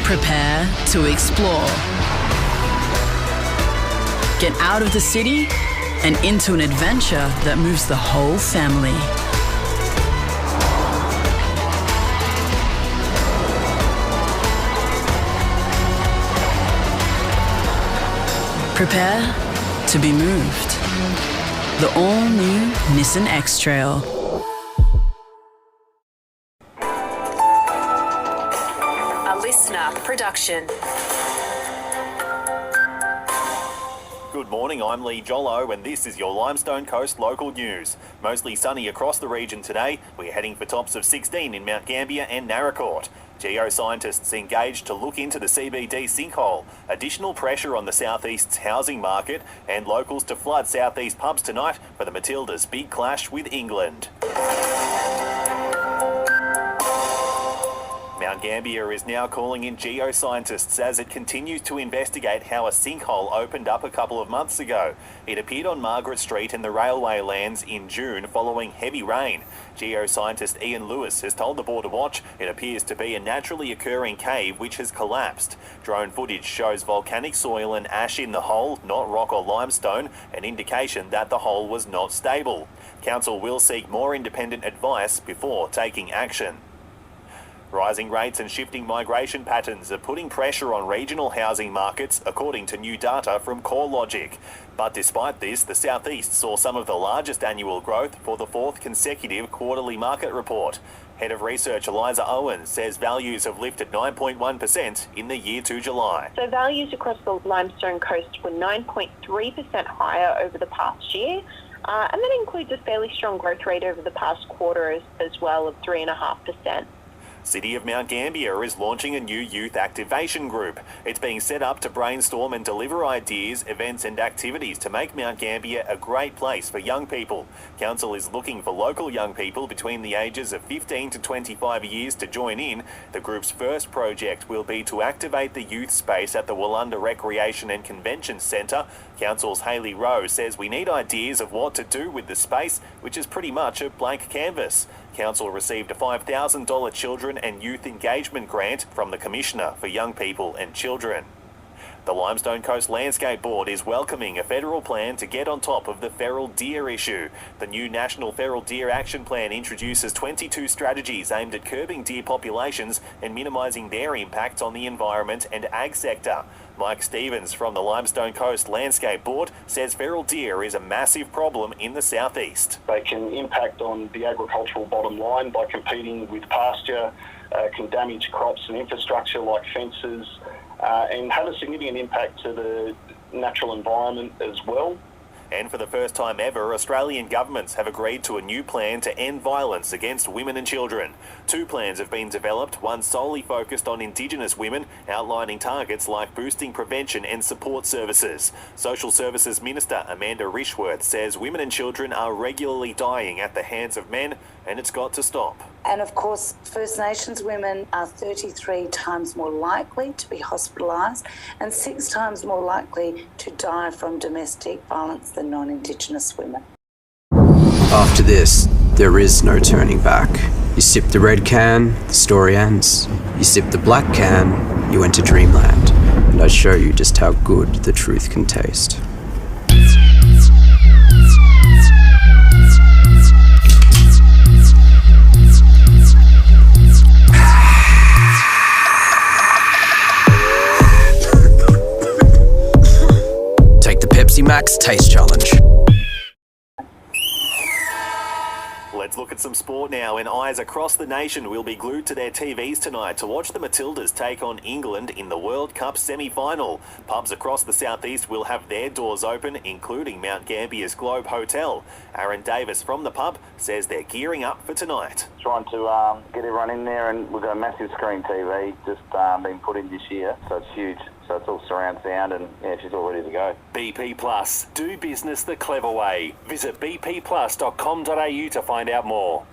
Prepare to explore. Get out of the city and into an adventure that moves the whole family. Prepare to be moved. The all-new Nissan X-Trail. A LISTNR production. Good morning, I'm Lee Jollo and this is your Limestone Coast local news. Mostly sunny across the region today. We're heading for tops of 16 in Mount Gambier and Narracourt. Geoscientists engaged to look into the CBD sinkhole, additional pressure on the southeast's housing market, and locals to flood southeast pubs tonight for the Matildas' big clash with England. Mount Gambier is now calling in geoscientists as it continues to investigate how a sinkhole opened up a couple of months ago. It appeared on Margaret Street in the railway lands in June following heavy rain. Geoscientist Ian Lewis has told the Border Watch it appears to be a naturally occurring cave which has collapsed. Drone footage shows volcanic soil and ash in the hole, not rock or limestone, an indication that the hole was not stable. Council will seek more independent advice before taking action. Rising rates and shifting migration patterns are putting pressure on regional housing markets, according to new data from CoreLogic. But despite this, the southeast saw some of the largest annual growth for the fourth consecutive quarterly market report. Head of Research Eliza Owens says values have lifted 9.1% in the year to July. So values across the Limestone Coast were 9.3% higher over the past year. And that includes a fairly strong growth rate over the past quarter as well of 3.5%. City of Mount Gambier is launching a new youth activation group. It's being set up to brainstorm and deliver ideas, events and activities to make Mount Gambier a great place for young people. Council is looking for local young people between the ages of 15 to 25 years to join in. The group's first project will be to activate the youth space at the Wollunda Recreation and Convention Centre. Council's Hayley Rowe says we need ideas of what to do with the space, which is pretty much a blank canvas. Council received a $5,000 Children and Youth Engagement Grant from the Commissioner for Young People and Children. The Limestone Coast Landscape Board is welcoming a federal plan to get on top of the feral deer issue. The new National Feral Deer Action Plan introduces 22 strategies aimed at curbing deer populations and minimising their impact on the environment and ag sector. Mike Stevens from the Limestone Coast Landscape Board says feral deer is a massive problem in the southeast. They can impact on the agricultural bottom line by competing with pasture, can damage crops and infrastructure like fences, and have a significant impact to the natural environment as well. And for the first time ever, Australian governments have agreed to a new plan to end violence against women and children. Two plans have been developed, one solely focused on Indigenous women, outlining targets like boosting prevention and support services. Social Services Minister Amanda Rishworth says women and children are regularly dying at the hands of men, and it's got to stop. And of course, First Nations women are 33 times more likely to be hospitalised and 6 times more likely to die from domestic violence than non-Indigenous women. After this, there is no turning back. You sip the red can, the story ends. You sip the black can, you enter dreamland. And I show you just how good the truth can taste. Pepsi Max Taste Challenge. Let's look at some sport now, and eyes across the nation will be glued to their TVs tonight to watch the Matildas take on England in the World Cup semi-final. Pubs across the southeast will have their doors open, including Mount Gambier's Globe Hotel. Aaron Davis from the pub says they're gearing up for tonight. Trying to get everyone in there, and we've got a massive screen TV just been put in this year, so it's huge. So it's all surround sound, and yeah, she's all ready to go. BP Plus. Do business the clever way. Visit bpplus.com.au to find out more.